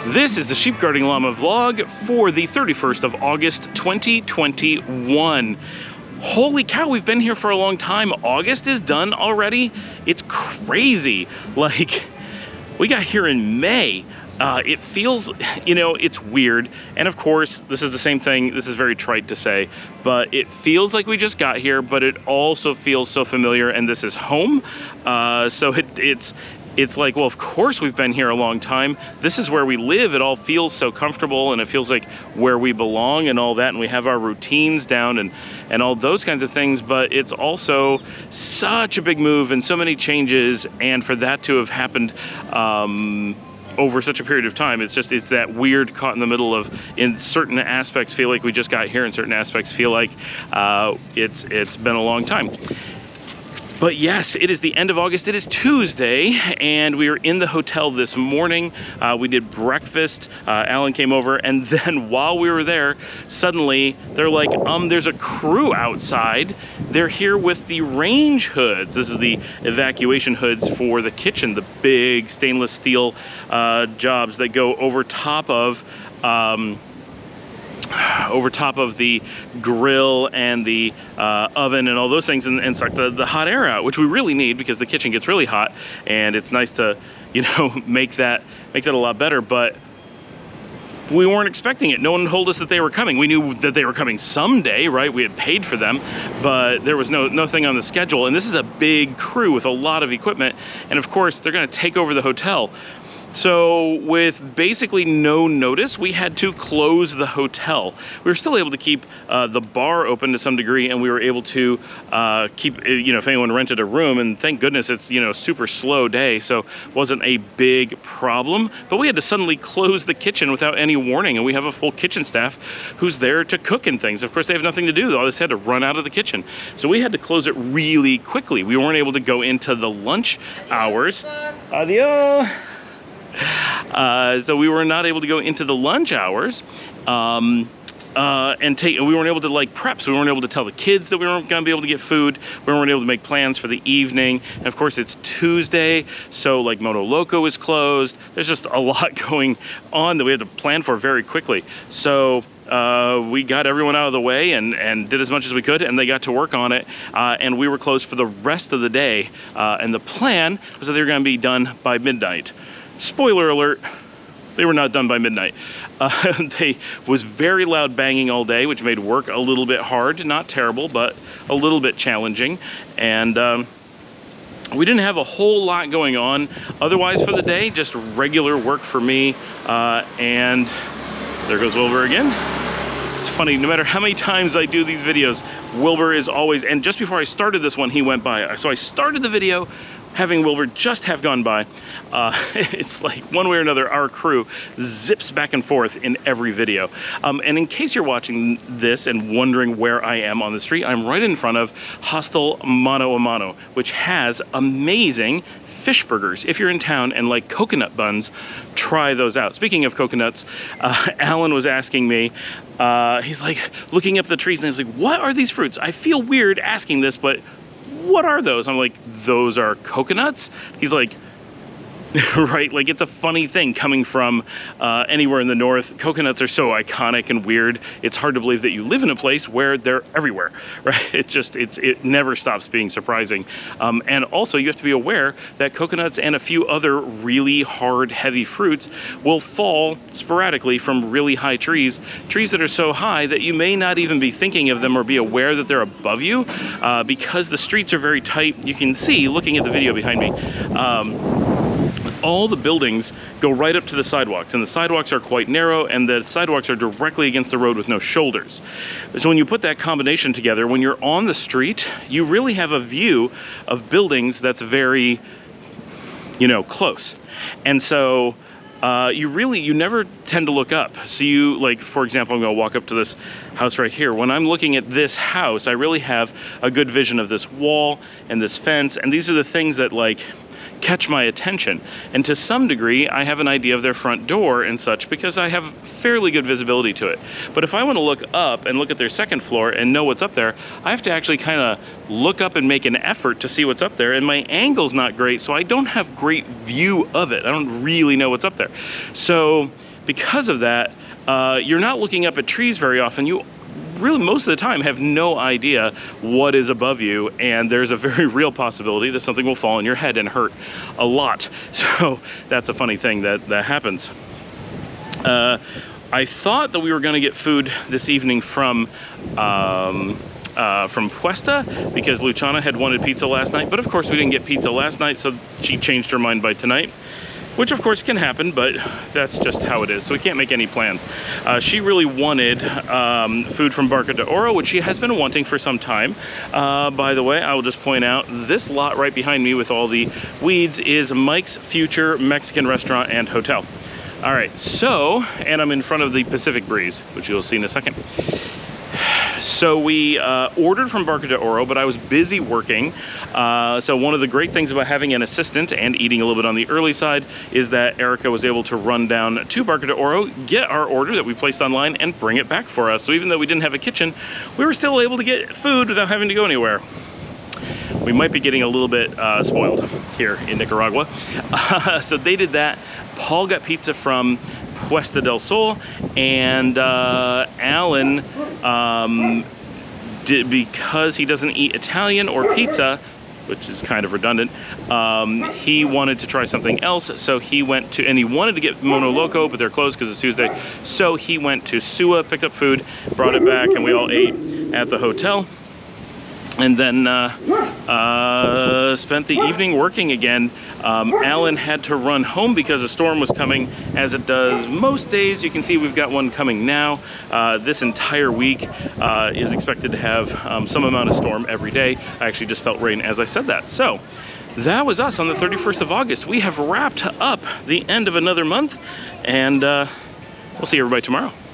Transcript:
This is the Sheep Guarding Llama vlog for the 31st of August, 2021. Holy cow, we've been here for a long time. August is done already? It's crazy. Like, we got here in May. It feels, it's weird. And of course, this is the same thing. This is very trite to say, but it feels like we just got here, but it also feels so familiar, and this is home. So it's like, well, of course we've been here a long time. This is where we live. It all feels so comfortable, and it feels like where we belong and all that, and we have our routines down and all those kinds of things, but it's also such a big move and so many changes, and for that to have happened over such a period of time, it's that weird caught in the middle of, in certain aspects feel like we just got here, in certain aspects feel like it's been a long time. But yes, it is the end of August. It is Tuesday, and we were in the hotel this morning. We did breakfast. Alan came over, and then while we were there, suddenly they're like, there's a crew outside. They're here with the range hoods. This is the evacuation hoods for the kitchen, the big stainless steel jobs that go over top of the grill and the oven and all those things, and suck the hot air out, which we really need because the kitchen gets really hot, and it's nice to, make that a lot better. But we weren't expecting it. No one told us that they were coming. We knew that they were coming someday, right? We had paid for them, but there was nothing on the schedule. And this is a big crew with a lot of equipment, and of course they're going to take over the hotel. So with basically no notice, we had to close the hotel. We were still able to keep the bar open to some degree, and we were able to keep, if anyone rented a room, and thank goodness it's, super slow day, so it wasn't a big problem. But we had to suddenly close the kitchen without any warning, and we have a full kitchen staff who's there to cook and things. Of course, they have nothing to do. They all just had to run out of the kitchen. So we had to close it really quickly. We weren't able to go into the lunch hours. Adios. So we were not able to go into the lunch hours and we weren't able to prep, so we weren't able to tell the kids that we weren't going to be able to get food. We weren't able to make plans for the evening. And of course it's Tuesday, so Moto Loco is closed. There's just a lot going on that we had to plan for very quickly. So we got everyone out of the way and did as much as we could, and they got to work on it, and we were closed for the rest of the day, and the plan was that they were going to be done by midnight. Spoiler alert, they were not done by midnight. They was very loud banging all day, which made work a little bit hard. Not terrible, but a little bit challenging. And we didn't have a whole lot going on otherwise for the day, just regular work for me. And there goes Wilbur again. It's funny, no matter how many times I do these videos, Wilbur is always, and just before I started this one, he went by. So I started the video having Wilbur just have gone by. It's like one way or another, our crew zips back and forth in every video. And in case you're watching this and wondering where I am on the street, I'm right in front of Hostel Mano a Mano, which has amazing fish burgers. If you're in town and like coconut buns, try those out. Speaking of coconuts, Alan was asking me, he's like looking up the trees, and he's like, what are these fruits? I feel weird asking this, but what are those? I'm like, those are coconuts? He's like, right? Like, it's a funny thing coming from anywhere in the north. Coconuts are so iconic and weird. It's hard to believe that you live in a place where they're everywhere, right? It never stops being surprising. And also you have to be aware that coconuts and a few other really hard, heavy fruits will fall sporadically from really high trees that are so high that you may not even be thinking of them or be aware that they're above you, because the streets are very tight. You can see, looking at the video behind me, all the buildings go right up to the sidewalks, and the sidewalks are quite narrow, and the sidewalks are directly against the road with no shoulders. So when you put that combination together, when you're on the street, you really have a view of buildings that's very, close. And so you never tend to look up. So for example, I'm gonna walk up to this house right here. When I'm looking at this house, I really have a good vision of this wall and this fence, and these are the things that catch my attention. And to some degree, I have an idea of their front door and such because I have fairly good visibility to it. But if I want to look up and look at their second floor and know what's up there, I have to actually kind of look up and make an effort to see what's up there, and my angle's not great, so I don't have great view of it. I don't really know what's up there. So because of that, you're not looking up at trees very often. You really most of the time have no idea what is above you, and there's a very real possibility that something will fall on your head and hurt a lot. So that's a funny thing that happens. I thought that we were going to get food this evening from Puesta, because Luciana had wanted pizza last night, but of course we didn't get pizza last night, so she changed her mind by tonight, which of course can happen, but that's just how it is, so we can't make any plans. She really wanted food from Barca de Oro, which she has been wanting for some time. By the way, I will just point out, this lot right behind me with all the weeds is Mike's Future Mexican Restaurant and Hotel. All right, so, and I'm in front of the Pacific Breeze, which you'll see in a second. So we ordered from Barca de Oro, but I was busy working. So one of the great things about having an assistant and eating a little bit on the early side is that Erica was able to run down to Barca de Oro, get our order that we placed online, and bring it back for us. So even though we didn't have a kitchen, we were still able to get food without having to go anywhere. We might be getting a little bit spoiled here in Nicaragua. So they did that. Paul got pizza from Puesta del Sol, and Alan did, because he doesn't eat Italian or pizza, which is kind of redundant, he wanted to try something else, so he went to, and he wanted to get Mono Loco, but they're closed because it's Tuesday, so he went to Sua, picked up food, brought it back, and we all ate at the hotel. And then spent the evening working again. Alan had to run home because a storm was coming, as it does most days. You can see we've got one coming now. This entire week is expected to have some amount of storm every day. I actually just felt rain as I said that. So that was us on the 31st of August. We have wrapped up the end of another month, and we'll see everybody tomorrow.